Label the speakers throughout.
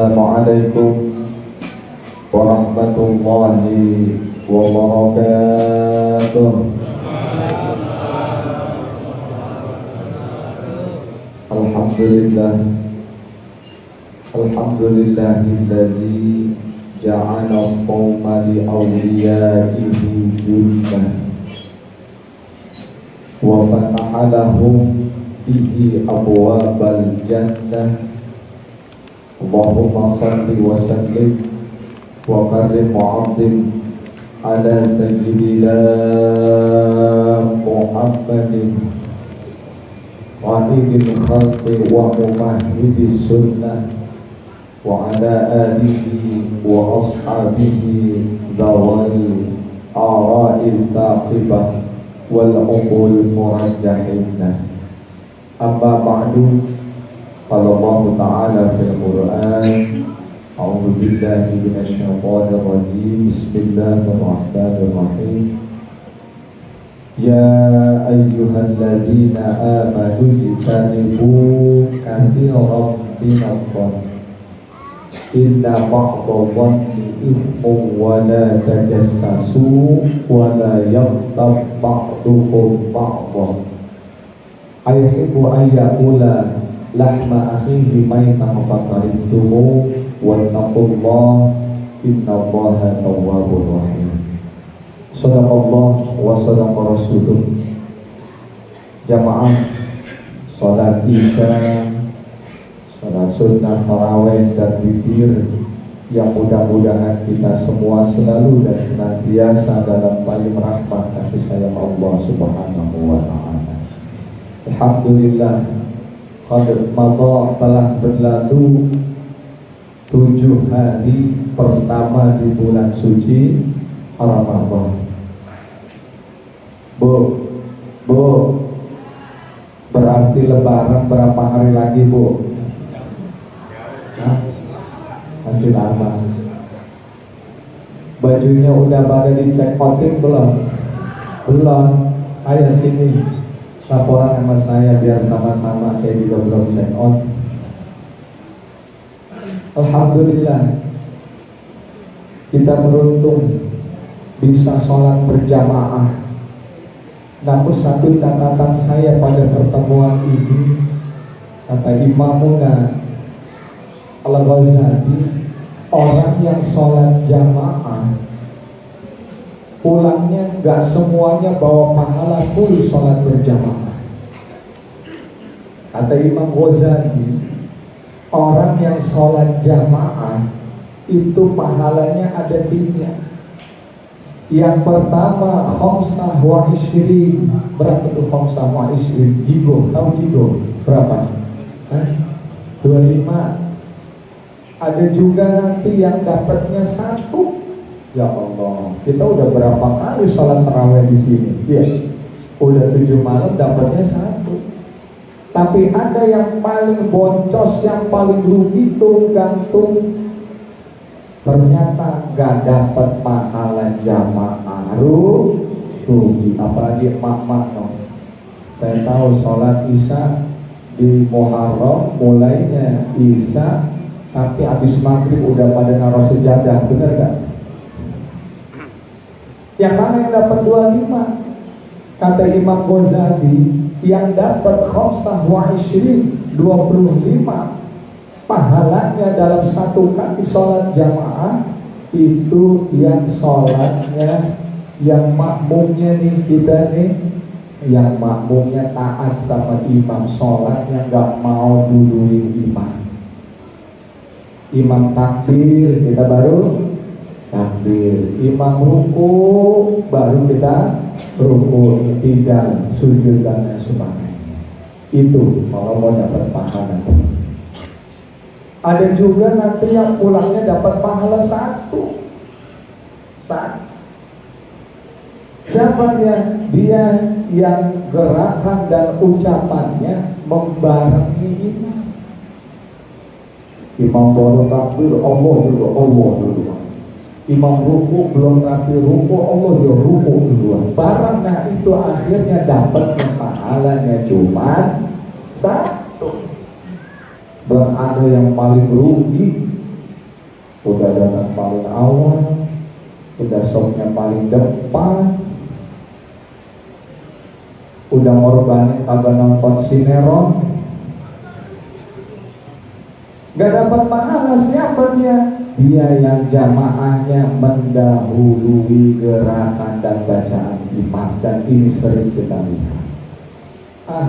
Speaker 1: Assalamualaikum warahmatullahi wabarakatuh. Alhamdulillah, alhamdulillahilladzi ja'ala qawma li awliyaihi junnah wa fataha lahum bihi abwabal jannah. Allahumma salli wa sallim wa karim mu'adzim ala sayyidina Muhammadin wa'idil khalqi wa mumahidis sunnah wa ala alihi wa ashabihi dhawal ara'il taqibah wal uqul murajjahinna. Amma ba'du. Qala Allah Ta'ala fil Qur'an, a'udzu billahi minasy syaithanir rajim. Bismillahirrahmanirrahim. Ya ayyuhalladzina amanu ijtanibu katsiran minadh dhanni inna ba'dha dhanni ithmun wa la tajassasu wa la yaghtab ba'dukum ba'dhan ayuhibbu an ya'kula lahma akhihi maytan fakarihtumu wattaqullah innallaha tawwabur rahim. Shadaqallah wa shadaqa rasuluh. Jamaah salat isya, salat sunnah, tarawih dan witir yang mudah-mudahan kita semua selalu dan senantiasa dalam paling rahmat kasih sayang Allah Subhanahu wa ta'ala. Alhamdulillah, maka telah berlalu 7 hari pertama di bulan suci Ramadan. Bu, berarti lebaran berapa hari lagi, Bu? Hah? Masih lama. Bajunya udah pada dicek outing belum? Belum. Ayo sini, laporan sama saya biar sama-sama, saya juga belum check out. Alhamdulillah, kita beruntung bisa sholat berjamaah. Namun satu catatan saya pada pertemuan ini, kata Imamuna Al-Ghazali, orang yang sholat jamaah pulangnya gak semuanya bawa pahala full sholat berjamaah. Kata Imam Ghazali, orang yang sholat jamaah itu pahalanya ada 3. Yang pertama khamsah wa ishrin. Berapa itu khamsah wa ishrin? Jigo, tahu jigo? Berapa? 25. Ada juga nanti yang dapatnya 1. Ya Allah, kita udah berapa kali sholat tarawih di sini? Ya, udah 7 malam dapatnya 1. Tapi ada yang paling boncos, yang paling rugi tuh gantung. Ternyata gak dapat pahala jamaah, rugi. Apalagi emak-emak no. Saya tahu sholat isya di Muharram mulainya isya, tapi habis maghrib udah pada naruh sejadah, bener gak? Yang mana yang dapat 25? Kata Imam Ghazali, yang dapat khamsah wa ishrin, 25 pahalanya dalam 1 kali sholat jamaah itu yang sholatnya, yang makmumnya nih, kita nih yang makmumnya taat sama imam, sholatnya gak mau duluin imam. Imam takbir, kita baru takbir. Imam ruku, baru kita ruku. Tidak sujud dan sebagainya. Itu kalau mau dapat pahala. Ada juga nanti yang pulangnya dapat pahala 1. Siapa dia? Dia yang gerakan dan ucapannya membarengi imam. Imam baru takbir, Allah dulu. Imam ruku belum takbir ruku, Allah dia ruku duluan. Barang nah itu akhirnya dapat pahalanya cuma 1. Dan ada yang paling rugi udah datang paling awal, udah sopnya paling depan, udah ngorbanin kagak nonton sinetron, gak dapat pahala. Siapa dia? Dia yang jamaahnya mendahului gerakan dan bacaan imam. Dan ini sering kita lihat,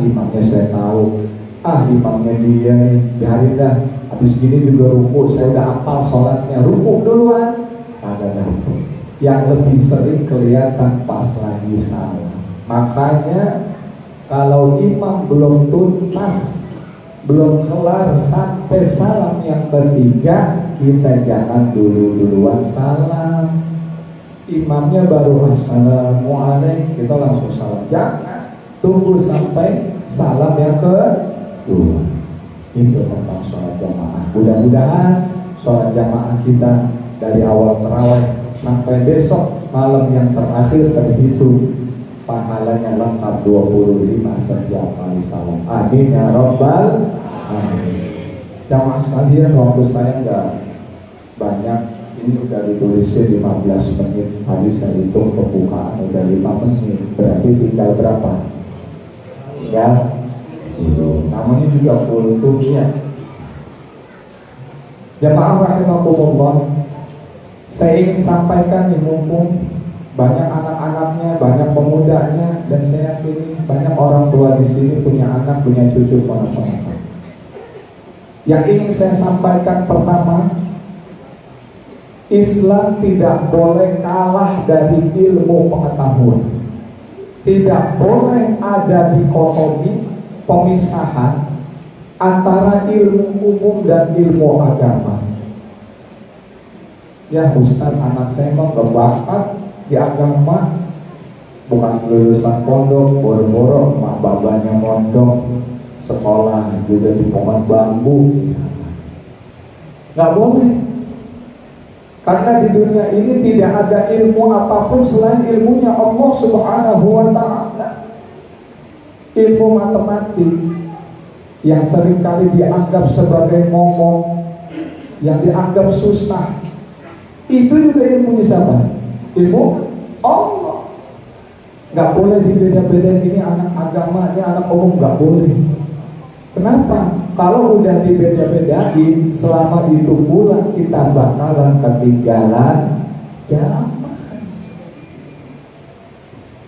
Speaker 1: imamnya saya tahu, imamnya dia nih, biarin dah, habis gini juga ruku, saya udah hafal sholatnya, ruku duluan. Ada dapur. Yang lebih sering kelihatan pas lagi salah. Makanya kalau imam belum tuntas, belum kelar sampai salam yang ketiga, kita jangan duluan salam. Imamnya baru assalamualaikum, kita langsung salam. Jangan, tunggu sampai salam yang kedua. Itu tentang sholat jamaah. Mudah-mudahan sholat jamaah kita dari awal tarawih sampai besok malam yang terakhir terhitung pahalanya lengkap 25 setiap kali salam. Amin ya rabbal alamin. Jamaah sekalian, waktu saya nggak banyak, ini udah ditulisnya 15 menit. Tadi saya hitung pembukaan udah 5 menit, berarti tinggal berapa? Ya, itu namanya juga kultum ya. Jamaah rahimakumullah, saya ingin sampaikan nih, mumpung banyak anak-anaknya, banyak pemudanya, dan saya yakin banyak orang tua di sini punya anak, punya cucu, ponak-ponak. Yang ingin saya sampaikan pertama, Islam tidak boleh kalah dari ilmu pengetahuan. Tidak boleh ada dikotomi, pemisahan antara ilmu umum dan ilmu agama. Ya Ustaz, anak saya mau berbakat di agama, bukan lulusan pondok, boro-boro mak babanya mondok, sekolah juga di pohon bambu. Nggak boleh, karena di dunia ini tidak ada ilmu apapun selain ilmunya Allah Subhanahu wa ta'ala. Ilmu matematik yang seringkali dianggap sebagai momok, yang dianggap susah, itu juga ilmunya siapa? Ilmu Allah. Gak boleh dibeda-bedain, ini anak agama, ini anak umum, gak boleh. Kenapa? Kalau udah dibeda-bedain, selama itu pula kita bakalan ketinggalan zaman.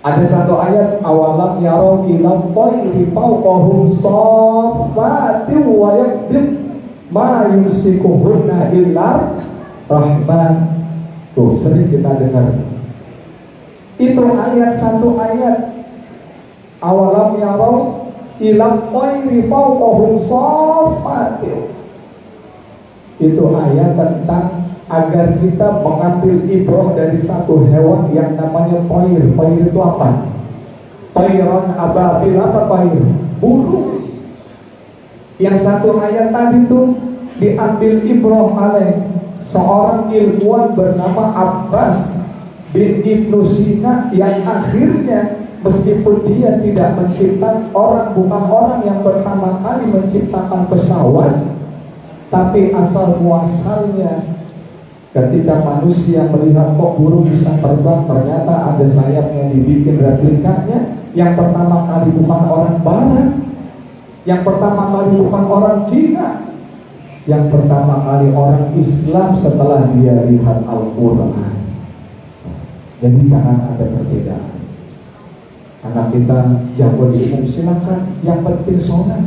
Speaker 1: Ada satu ayat, awalam yarau ila tayri fawqahum saffati wa yaqdim ma yumsikuhunna illa rahman. Tuh sering kita dengar. Itu ayat, satu ayat, awalam yarau ila tayri fawqahum saffati. Itu ayat tentang agar kita mengambil ibrah dari satu hewan yang namanya toir. Toir itu apa? Toiron ababil, apa toir? Burung. Yang satu ayat tadi itu diambil ibrah oleh seorang ilmuwan bernama Abbas bin Ibnu Sina, yang akhirnya meskipun dia tidak menciptakan orang, bukan orang yang pertama kali menciptakan pesawat, tapi asal muasalnya ketika manusia melihat kok burung bisa terbang, ternyata ada sayap yang dibikin replikanya. Yang pertama kali bukan orang Barat, yang pertama kali bukan orang Cina, yang pertama kali orang Islam setelah dia lihat Al-Quran. Jadi jangan ada perbedaan. Anak kita jago di umum, silakan, yang penting sholat.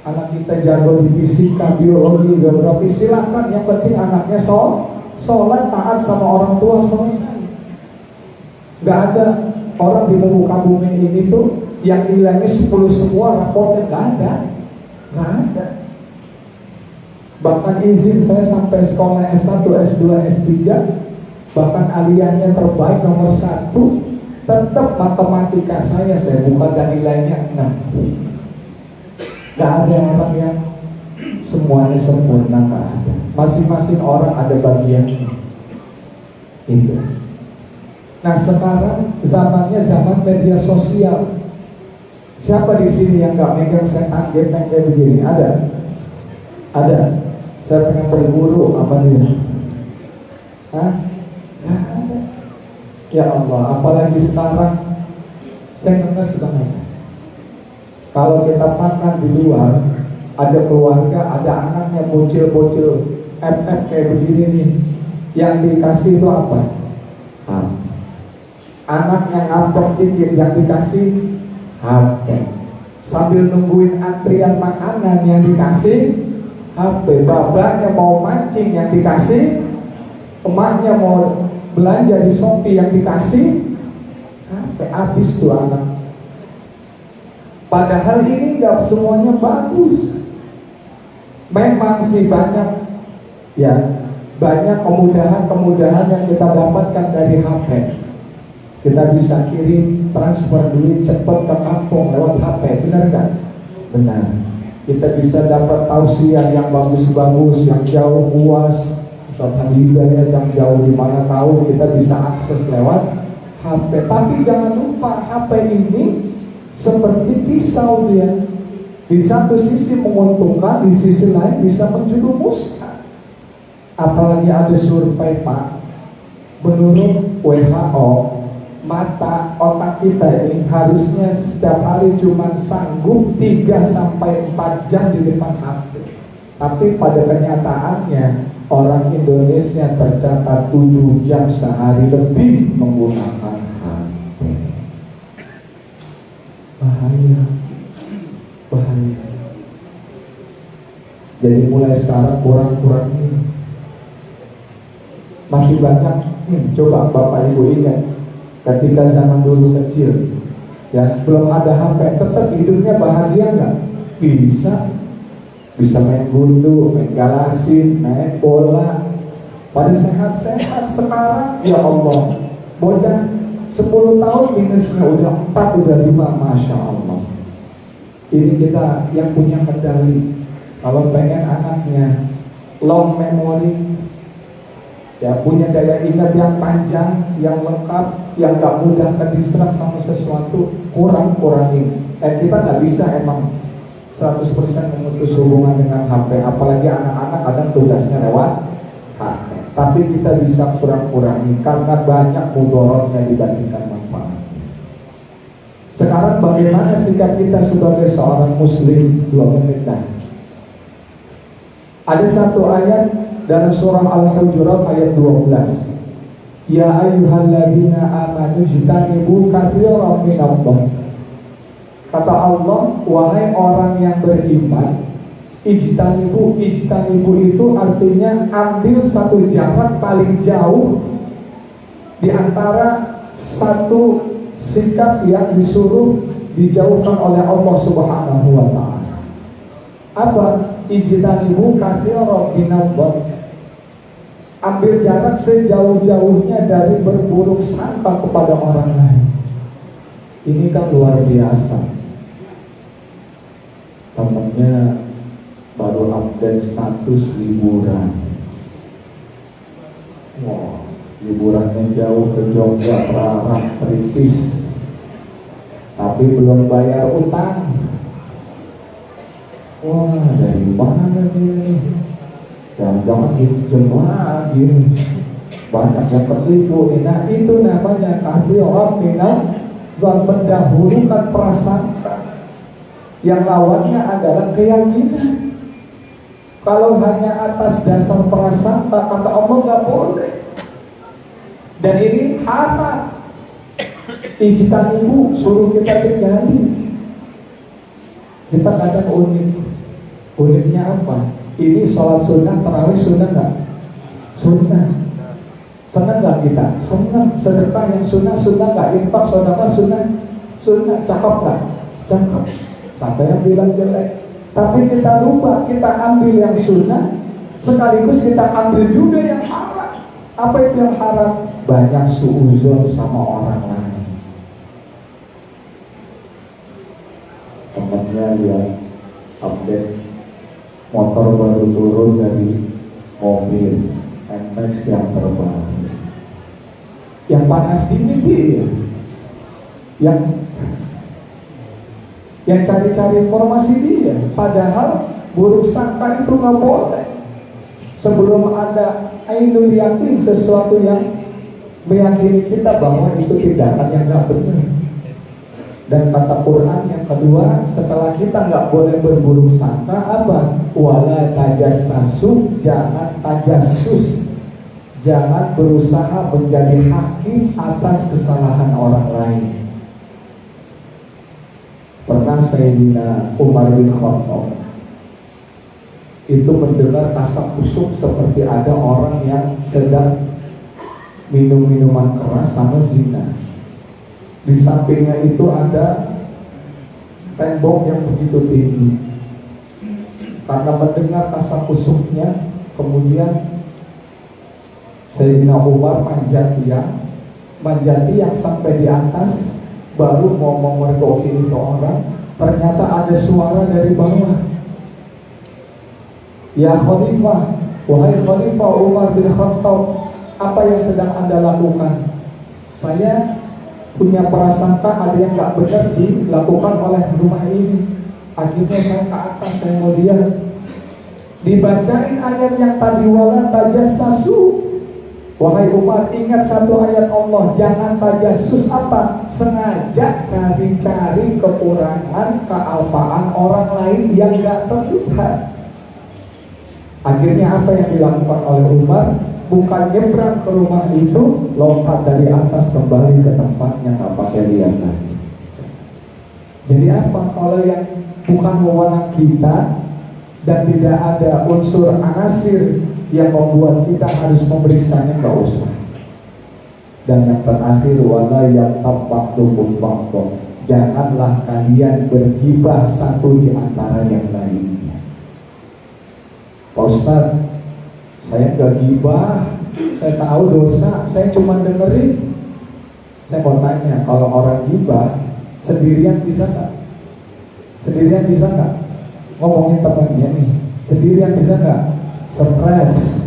Speaker 1: Anak kita jago di fisika, biologi, geografi, silakan, yang penting anaknya sholat, taat sama orang tua, selesai. Gak ada orang di muka bumi ini tuh yang nilainya 10 semua, raportnya gak ada. Bahkan izin saya sampai sekolah S1, S2, S3, bahkan aliyahnya terbaik nomor 1, tetap matematika saya bukan dan nilainya 6. Gak ada orang yang semuanya sempurna, gak ada. Masing-masing orang ada bagiannya. Itu. Nah sekarang zamannya zaman media sosial. Siapa di sini yang gak megang set kayak begini? Ada? Saya pengen berburu, apa dia? Hah? Nggak ada. Ya Allah, apalagi sekarang saya ngenes banget. Kalau kita makan di luar, ada keluarga, ada anaknya bocil-bocil FF kayak begini nih, yang dikasih itu apa? Anak yang ngambek dikit yang dikasih HP. Sambil nungguin antrian makanan yang dikasih HP. Bapaknya mau mancing yang dikasih, emaknya mau belanja di Shopee yang dikasih HP. Habis tuh anak. Padahal ini nggak semuanya bagus. Memang sih banyak, ya banyak kemudahan yang kita dapatkan dari HP. Kita bisa kirim transfer duit cepat ke kampung lewat HP, benar nggak? Benar. Kita bisa dapat tausiah yang bagus-bagus, yang jauh puas, Ustaz Hidayah yang jauh di mana tahu, kita bisa akses lewat HP. Tapi jangan lupa HP ini seperti pisau dia. Di satu sisi menguntungkan, di sisi lain bisa menjerumuskan. Apalagi ada survei Pak, menurut WHO, mata otak kita ini harusnya setiap hari cuma sanggup 3-4 jam di depan HP. Tapi pada kenyataannya orang Indonesia tercatat 7 jam sehari lebih menggunakan HP. Bahaya. Jadi mulai sekarang kurang-kurang ini. Masih banyak, coba Bapak Ibu ingat, ketika zaman dulu kecil, ya belum ada HP, tetap hidupnya bahagia nggak? Bisa main gundu, main galasin, main bola, pada sehat-sehat. Sekarang, ya Allah, bocah 10 tahun minusnya udah 4, udah 5, Masya Allah. Ini kita yang punya kendali. Kalau pengen anaknya long memory, ya punya daya ingat yang panjang, yang lengkap, yang gak mudah kedistrak sama sesuatu, kurangin. Kita nggak bisa emang 100% memutus hubungan dengan HP, apalagi anak-anak kadang tugasnya lewat HP. Tapi kita bisa kurang-kurangi karena banyak mudorotnya dibandingkan manfaat. Sekarang bagaimana sikap kita sebagai seorang muslim? 2 menit dah. Ada satu ayat dalam surah Al-Hujurat ayat 12. Ya ayyuhalladzina amanu ijtanibu katsiran minadh-dhann. Kata Allah, wahai orang yang beriman, ijtanibu itu artinya ambil satu jarak paling jauh di antara satu sikap yang disuruh dijauhkan oleh Allah Subhanahu wa ta'ala. Apa? Ijtanibu katsiran minadh-dhann. Ambil jarak sejauh-jauhnya dari berburuk sangka kepada orang lain. Ini kan luar biasa. Temennya baru update status liburan. Wah, liburannya jauh ke Jogja, Rarang, Tripis, tapi belum bayar utang. Wah, dari mana nih? Jangan-jangan pinjam lagi. Banyak yang tertipu. Nah, itu namanya katsiran minadh-dhann, mendahulukan prasangka. Yang lawannya adalah keyakinan. Kalau hanya atas dasar prasangka, kata Allah nggak boleh. Dan ini haram. Ijtanibu suruh kita tinggali. Kita kadang unik. Uniknya apa? Ini sholat sunnah, tarawih sunnah nggak? Sunnah. Senang nggak kita? Senang. Sedekah yang sunnah nggak? Infak sedekah sunnah. Cakep nggak? Cakep. Sampai yang bilang jelek. Tapi kita lupa, kita ambil yang sunnah, sekaligus kita ambil juga yang haram. Apa itu yang haram? Banyak suuzon sama orang lain. Temannya dia update motor baru turun dari mobil NMAX yang terbaru. Yang panas dingin dia. Yang cari-cari informasi dia. Padahal buruk sangka itu nggak boleh. Sebelum ada ainul yakin, sesuatu yang meyakini kita bahwa itu tindakan yang nggak benar. Dan kata Quran yang kedua, setelah kita nggak boleh berburuk sangka, apa? Wala tajassasu, jangan tajassus, jangan berusaha menjadi hakim atas kesalahan orang lain. Pernah Sayyidina Umar bin Khattab itu mendengar asap busuk seperti ada orang yang sedang minum minuman keras sama zina. Di sampingnya itu ada tembok yang begitu tinggi. Karena mendengar asap busuknya, kemudian Sayyidina Umar manjat tiang sampai di atas, baru mau memergoki itu orang. Ternyata ada suara dari bawah. Ya Khalifah, wahai Khalifah Umar bin Khattab, apa yang sedang Anda lakukan? Saya punya prasangka ada yang gak benar dilakukan oleh rumah ini. Akhirnya saya ke atas, saya mau lihat. Dibacain ayat yang tadi, wala tajassasu. Wahai Umar, ingat satu ayat Allah, jangan tajassus. Apa? Sengaja cari-cari kekurangan, kealpaan orang lain yang gak terlihat. Akhirnya apa yang dilakukan oleh Umar? Bukan nyebrang ke rumah itu, lompat dari atas kembali ke tempatnya, nggak pakai lihat lagi. Jadi apa? Kalau yang bukan wewenang kita dan tidak ada unsur anasir yang membuat kita harus memeriksanya, nggak usah. Dan yang terakhir, wala yang tampak tubuh bangkok, janganlah kalian bergibah satu di antara yang lainnya. Pak Ustaz, saya gak gibah, saya tahu dosa, saya cuma dengerin. Saya mau tanya, kalau orang gibah sendirian bisa gak? Sendirian bisa gak? Ngomongin temannya nih, sendirian bisa gak? Stres.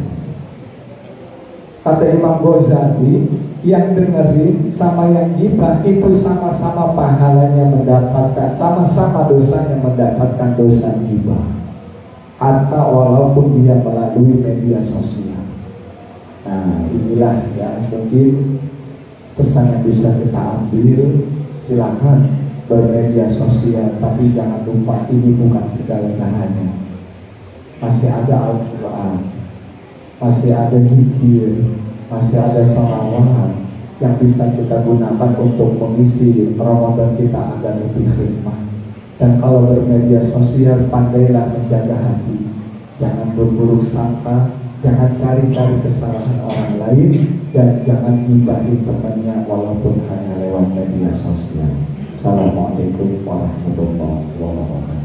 Speaker 1: Kata Imam Ghazali, yang dengerin sama yang gibah itu sama-sama pahalanya mendapatkan, sama-sama dosanya mendapatkan dosa gibah. Atau walaupun dia melalui media sosial. Nah, inilah ya mungkin pesan yang bisa kita ambil. Silakan bermedia sosial, tapi jangan lupa ini bukan segala-galanya. Masih ada Al-Quran, masih ada zikir, masih ada sholawat yang bisa kita gunakan untuk mengisi Ramadan kita agar lebih khidmat. Dan kalau bermedia sosial, pandailah menjaga hati. Jangan berburuk sangka, jangan cari-cari kesalahan orang lain, dan jangan gibahin temannya walaupun hanya lewat media sosial. Assalamualaikum warahmatullahi wabarakatuh.